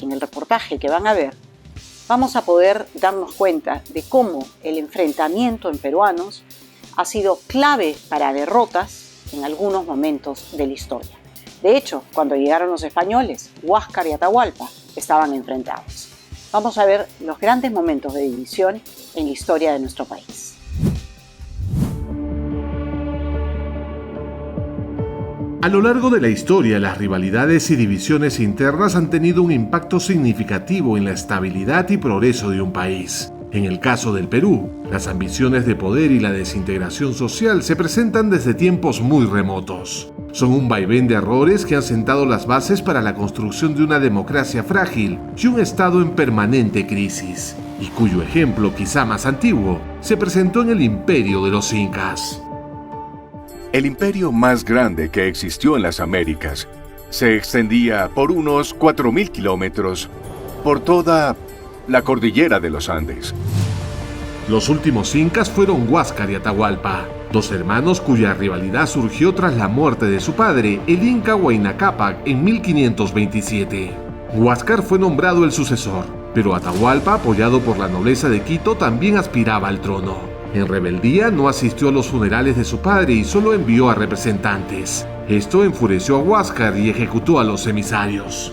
en el reportaje que van a ver, vamos a poder darnos cuenta de cómo el enfrentamiento en peruanos ha sido clave para derrotas en algunos momentos de la historia. De hecho, cuando llegaron los españoles, Huáscar y Atahualpa estaban enfrentados. Vamos a ver los grandes momentos de división en la historia de nuestro país. A lo largo de la historia, las rivalidades y divisiones internas han tenido un impacto significativo en la estabilidad y progreso de un país. En el caso del Perú, las ambiciones de poder y la desintegración social se presentan desde tiempos muy remotos. Son un vaivén de errores que han sentado las bases para la construcción de una democracia frágil y un Estado en permanente crisis, y cuyo ejemplo, quizá más antiguo, se presentó en el imperio de los incas. El imperio más grande que existió en las Américas se extendía por unos 4.000 kilómetros por toda la cordillera de los Andes. Los últimos incas fueron Huáscar y Atahualpa, dos hermanos cuya rivalidad surgió tras la muerte de su padre, el inca Huayna Cápac, en 1527. Huáscar fue nombrado el sucesor, pero Atahualpa, apoyado por la nobleza de Quito, también aspiraba al trono. En rebeldía, no asistió a los funerales de su padre y solo envió a representantes. Esto enfureció a Huáscar y ejecutó a los emisarios.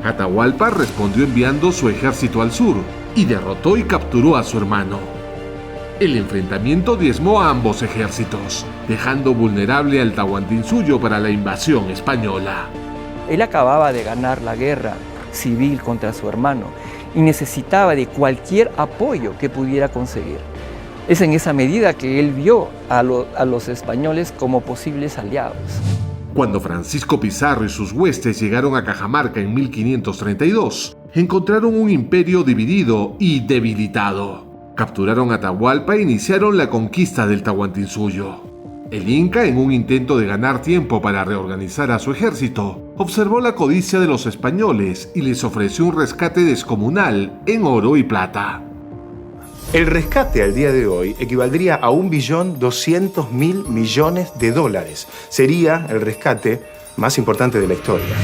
Atahualpa respondió enviando su ejército al sur y derrotó y capturó a su hermano. El enfrentamiento diezmó a ambos ejércitos, dejando vulnerable al Tahuantinsuyo para la invasión española. Él acababa de ganar la guerra civil contra su hermano y necesitaba de cualquier apoyo que pudiera conseguir. Es en esa medida que él vio a los españoles como posibles aliados. Cuando Francisco Pizarro y sus huestes llegaron a Cajamarca en 1532, encontraron un imperio dividido y debilitado. Capturaron a Atahualpa e iniciaron la conquista del Tahuantinsuyo. El Inca, en un intento de ganar tiempo para reorganizar a su ejército, observó la codicia de los españoles y les ofreció un rescate descomunal en oro y plata. El rescate al día de hoy equivaldría a $1.200.000 millones. Sería el rescate más importante de la historia.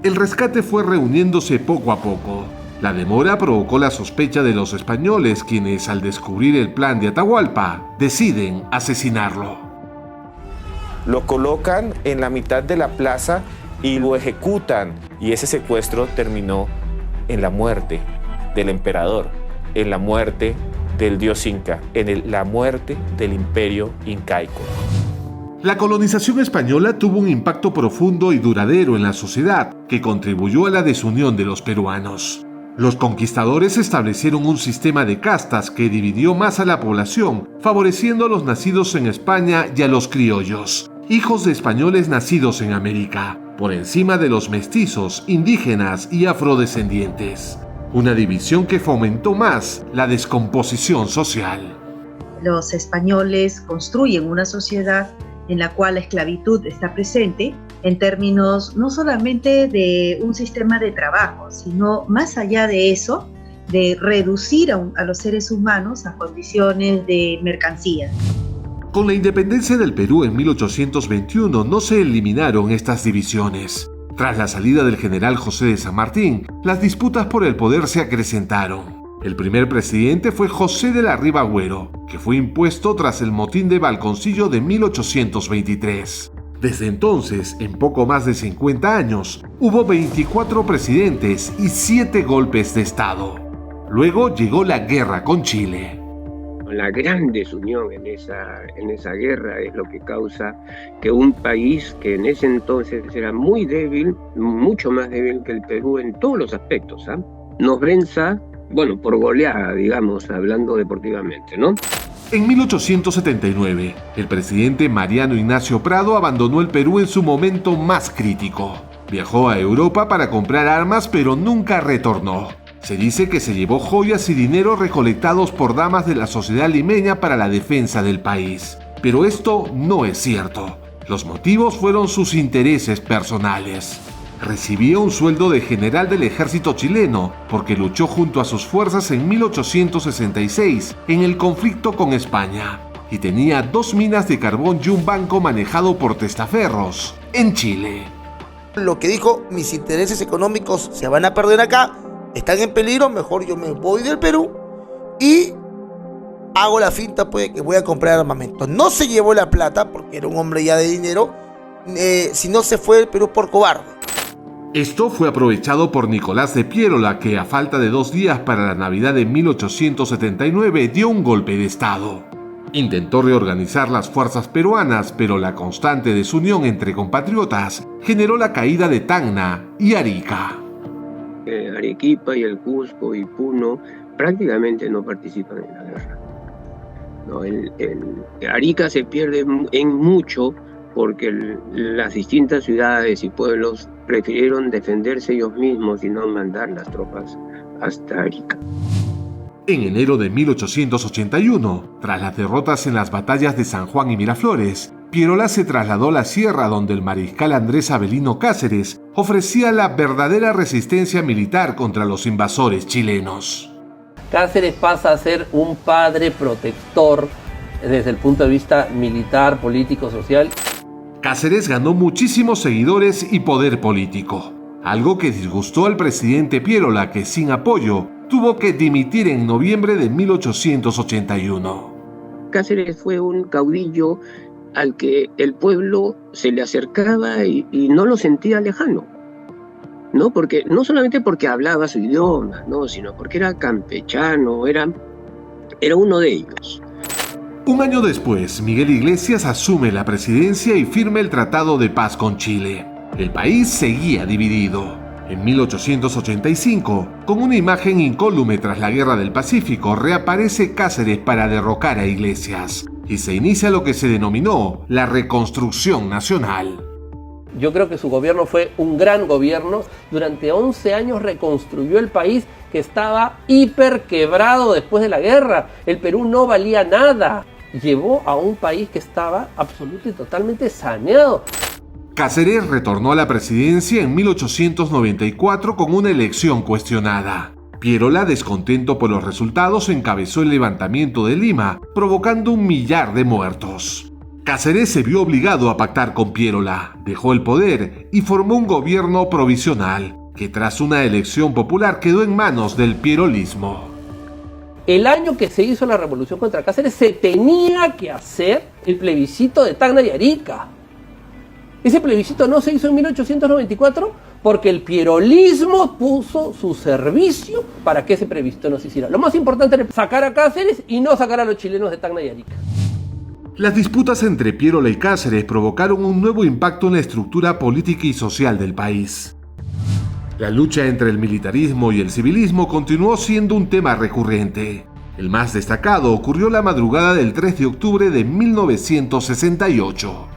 El rescate fue reuniéndose poco a poco. La demora provocó la sospecha de los españoles, quienes, al descubrir el plan de Atahualpa, deciden asesinarlo. Lo colocan en la mitad de la plaza y lo ejecutan. Y ese secuestro terminó en la muerte del emperador, en la muerte del dios inca, en la muerte del imperio incaico. La colonización española tuvo un impacto profundo y duradero en la sociedad que contribuyó a la desunión de los peruanos. Los conquistadores establecieron un sistema de castas que dividió más a la población, favoreciendo a los nacidos en España y a los criollos, hijos de españoles nacidos en América, por encima de los mestizos, indígenas y afrodescendientes. Una división que fomentó más la descomposición social. Los españoles construyen una sociedad en la cual la esclavitud está presente en términos no solamente de un sistema de trabajo, sino más allá de eso, de reducir a los seres humanos a condiciones de mercancía. Con la independencia del Perú en 1821 no se eliminaron estas divisiones. Tras la salida del general José de San Martín, las disputas por el poder se acrecentaron. El primer presidente fue José de la Riva Agüero, que fue impuesto tras el motín de Balconcillo de 1823. Desde entonces, en poco más de 50 años, hubo 24 presidentes y 7 golpes de Estado. Luego llegó la guerra con Chile. La gran desunión en esa guerra es lo que causa que un país que en ese entonces era muy débil, mucho más débil que el Perú en todos los aspectos, nos venza, por goleada, digamos, hablando deportivamente, ¿no? En 1879, el presidente Mariano Ignacio Prado abandonó el Perú en su momento más crítico. Viajó a Europa para comprar armas, pero nunca retornó. Se dice que se llevó joyas y dinero recolectados por damas de la sociedad limeña para la defensa del país. Pero esto no es cierto. Los motivos fueron sus intereses personales. Recibía un sueldo de general del ejército chileno porque luchó junto a sus fuerzas en 1866 en el conflicto con España y tenía 2 minas de carbón y un banco manejado por testaferros en Chile. Lo que dijo, mis intereses económicos se van a perder acá, están en peligro, mejor yo me voy del Perú y hago la finta pues que voy a comprar armamento. No se llevó la plata porque era un hombre ya de dinero, sino se fue del Perú por cobarde. Esto fue aprovechado por Nicolás de Piérola, que a falta de 2 días para la Navidad de 1879 dio un golpe de estado. Intentó reorganizar las fuerzas peruanas, pero la constante desunión entre compatriotas generó la caída de Tacna y Arica. Arequipa y el Cusco y Puno prácticamente no participan en la guerra. No, Arica se pierde en mucho porque las distintas ciudades y pueblos prefirieron defenderse ellos mismos y no mandar las tropas hasta Arica. En enero de 1881, tras las derrotas en las batallas de San Juan y Miraflores, Piérola se trasladó a la sierra donde el mariscal Andrés Avelino Cáceres ofrecía la verdadera resistencia militar contra los invasores chilenos. Cáceres pasa a ser un padre protector desde el punto de vista militar, político, social. Cáceres ganó muchísimos seguidores y poder político, algo que disgustó al presidente Piérola, que sin apoyo tuvo que dimitir en noviembre de 1881. Cáceres fue un caudillo al que el pueblo se le acercaba y no lo sentía lejano, ¿no? Porque, no solamente porque hablaba su idioma, ¿no? Sino porque era campechano, era uno de ellos. Un año después, Miguel Iglesias asume la presidencia y firma el Tratado de Paz con Chile. El país seguía dividido. En 1885, con una imagen incólume tras la Guerra del Pacífico, reaparece Cáceres para derrocar a Iglesias y se inicia lo que se denominó la Reconstrucción Nacional. Yo creo que su gobierno fue un gran gobierno. Durante 11 años reconstruyó el país, que estaba hiper quebrado después de la guerra. El Perú no valía nada. Llevó a un país que estaba absolutamente y totalmente saneado. Cáceres retornó a la presidencia en 1894 con una elección cuestionada. Piérola, descontento por los resultados, encabezó el levantamiento de Lima, provocando 1 millar de muertos. Cáceres se vio obligado a pactar con Piérola, dejó el poder y formó un gobierno provisional, que tras una elección popular quedó en manos del pierolismo. El año que se hizo la revolución contra Cáceres se tenía que hacer el plebiscito de Tacna y Arica. Ese plebiscito no se hizo en 1894 porque el pierolismo puso su servicio para que ese plebiscito no se hiciera. Lo más importante era sacar a Cáceres y no sacar a los chilenos de Tacna y Arica. Las disputas entre Piérola y Cáceres provocaron un nuevo impacto en la estructura política y social del país. La lucha entre el militarismo y el civilismo continuó siendo un tema recurrente. El más destacado ocurrió la madrugada del 3 de octubre de 1968.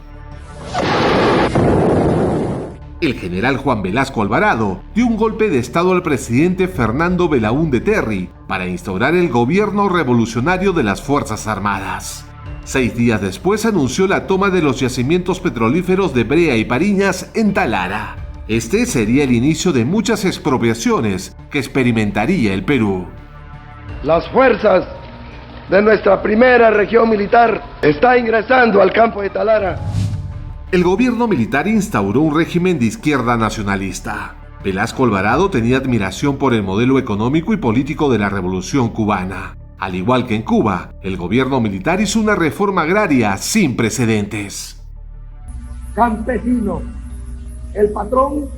El general Juan Velasco Alvarado dio un golpe de estado al presidente Fernando Belaúnde Terry para instaurar el gobierno revolucionario de las Fuerzas Armadas. 6 días después anunció la toma de los yacimientos petrolíferos de Brea y Pariñas en Talara. Este sería el inicio de muchas expropiaciones que experimentaría el Perú. Las fuerzas de nuestra primera región militar están ingresando al campo de Talara. El gobierno militar instauró un régimen de izquierda nacionalista. Velasco Alvarado tenía admiración por el modelo económico y político de la Revolución Cubana. Al igual que en Cuba, el gobierno militar hizo una reforma agraria sin precedentes. Campesino, el patrón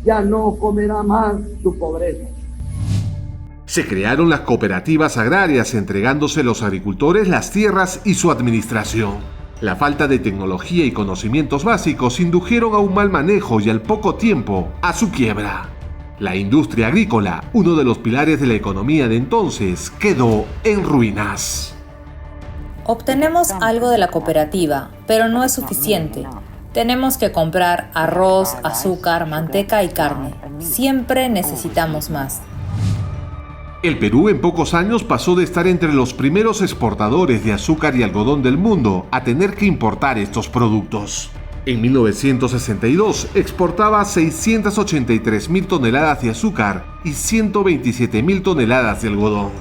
ya no comerá más su pobreza. Se crearon las cooperativas agrarias, entregándose a los agricultores las tierras y su administración. La falta de tecnología y conocimientos básicos indujeron a un mal manejo y al poco tiempo a su quiebra. La industria agrícola, uno de los pilares de la economía de entonces, quedó en ruinas. Obtenemos algo de la cooperativa, pero no es suficiente. Tenemos que comprar arroz, azúcar, manteca y carne. Siempre necesitamos más. El Perú en pocos años pasó de estar entre los primeros exportadores de azúcar y algodón del mundo a tener que importar estos productos. En 1962 exportaba 683.000 toneladas de azúcar y 127.000 toneladas de algodón.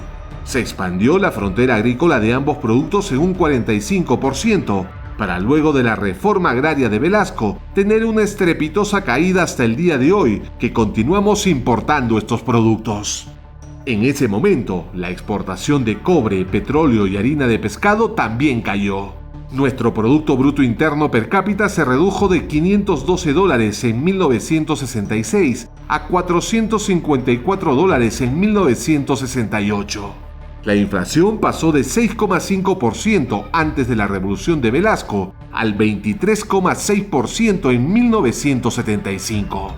Se expandió la frontera agrícola de ambos productos en un 45%, para luego de la reforma agraria de Velasco tener una estrepitosa caída hasta el día de hoy, que continuamos importando estos productos. En ese momento, la exportación de cobre, petróleo y harina de pescado también cayó. Nuestro Producto Bruto Interno per cápita se redujo de $512 en 1966 a $454 en 1968. La inflación pasó de 6,5% antes de la Revolución de Velasco al 23,6% en 1975.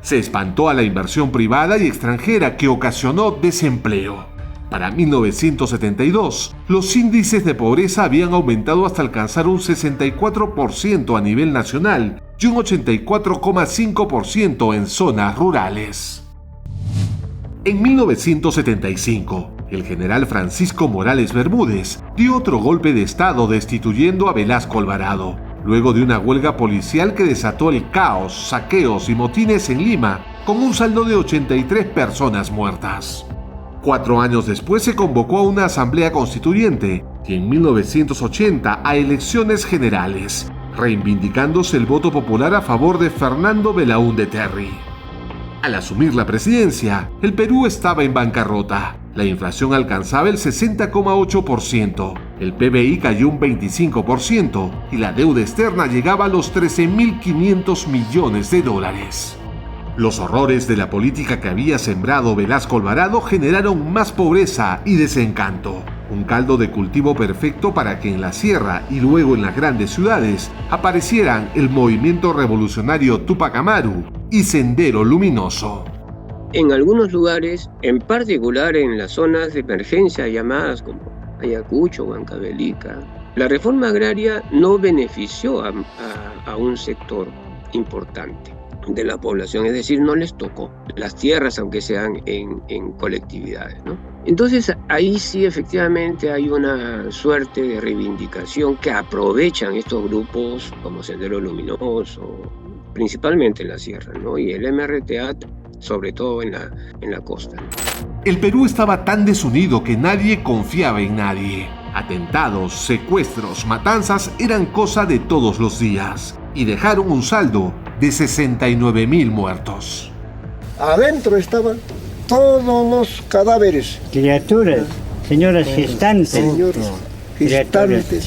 Se espantó a la inversión privada y extranjera, que ocasionó desempleo. Para 1972, los índices de pobreza habían aumentado hasta alcanzar un 64% a nivel nacional y un 84,5% en zonas rurales. En 1975, el general Francisco Morales Bermúdez dio otro golpe de estado destituyendo a Velasco Alvarado, luego de una huelga policial que desató el caos, saqueos y motines en Lima, con un saldo de 83 personas muertas. 4 años después se convocó a una asamblea constituyente y en 1980 a elecciones generales, reivindicándose el voto popular a favor de Fernando Belaúnde Terry. Al asumir la presidencia, el Perú estaba en bancarrota. La inflación alcanzaba el 60,8%, el PBI cayó un 25% y la deuda externa llegaba a los $13.500 millones. Los horrores de la política que había sembrado Velasco Alvarado generaron más pobreza y desencanto, un caldo de cultivo perfecto para que en la sierra y luego en las grandes ciudades aparecieran el movimiento revolucionario Túpac Amaru y Sendero Luminoso. En algunos lugares, en particular en las zonas de emergencia llamadas como Ayacucho o Huancavelica, la reforma agraria no benefició a un sector importante de la población, es decir, no les tocó las tierras, aunque sean en colectividades, ¿no? Entonces ahí sí efectivamente hay una suerte de reivindicación que aprovechan estos grupos como Sendero Luminoso, principalmente en la sierra, ¿no? Y el MRTA sobre todo en la costa. El Perú estaba tan desunido que nadie confiaba en nadie. Atentados, secuestros, matanzas eran cosa de todos los días y dejaron un saldo de 69.000 muertos. Adentro estaban todos los cadáveres. Criaturas, señoras gestantes. Señores gestantes,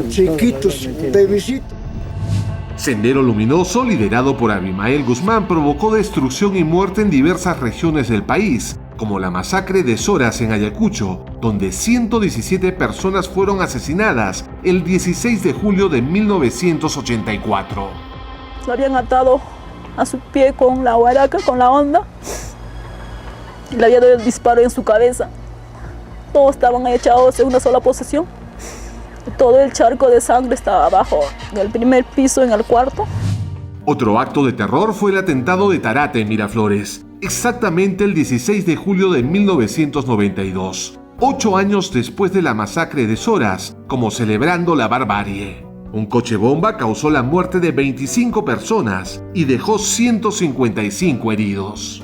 chiquitos, bebecitos. Sendero Luminoso, liderado por Abimael Guzmán, provocó destrucción y muerte en diversas regiones del país, como la masacre de Zoras en Ayacucho, donde 117 personas fueron asesinadas el 16 de julio de 1984. Lo habían atado a su pie con la huaraca, con la honda, y le había dado el disparo en su cabeza. Todos estaban echados en una sola posición. Todo el charco de sangre estaba abajo, en el primer piso, en el cuarto. Otro acto de terror fue el atentado de Tarate en Miraflores, exactamente el 16 de julio de 1992, 8 años después de la masacre de Zoras, como celebrando la barbarie. Un coche bomba causó la muerte de 25 personas y dejó 155 heridos.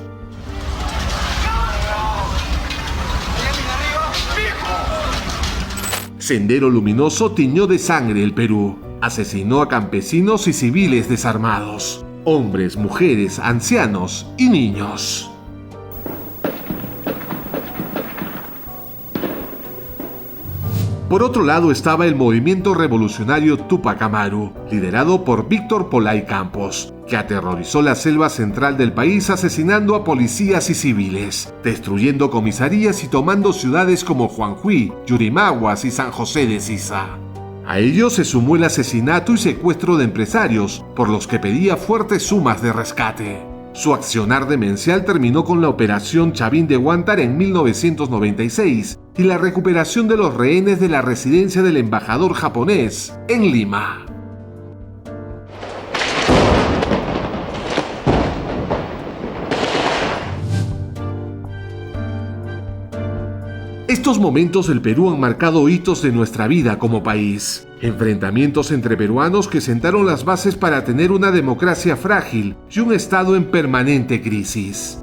Sendero Luminoso tiñó de sangre el Perú. Asesinó a campesinos y civiles desarmados, hombres, mujeres, ancianos y niños. Por otro lado estaba el movimiento revolucionario Túpac Amaru, liderado por Víctor Polay Campos, que aterrorizó la selva central del país asesinando a policías y civiles, destruyendo comisarías y tomando ciudades como Juanjuy, Yurimaguas y San José de Sisa. A ello se sumó el asesinato y secuestro de empresarios, por los que pedía fuertes sumas de rescate. Su accionar demencial terminó con la Operación Chavín de Huántar en 1996 y la recuperación de los rehenes de la residencia del embajador japonés en Lima. Estos momentos del Perú han marcado hitos de nuestra vida como país. Enfrentamientos entre peruanos que sentaron las bases para tener una democracia frágil y un Estado en permanente crisis.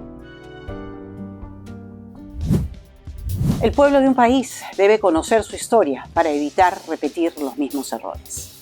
El pueblo de un país debe conocer su historia para evitar repetir los mismos errores.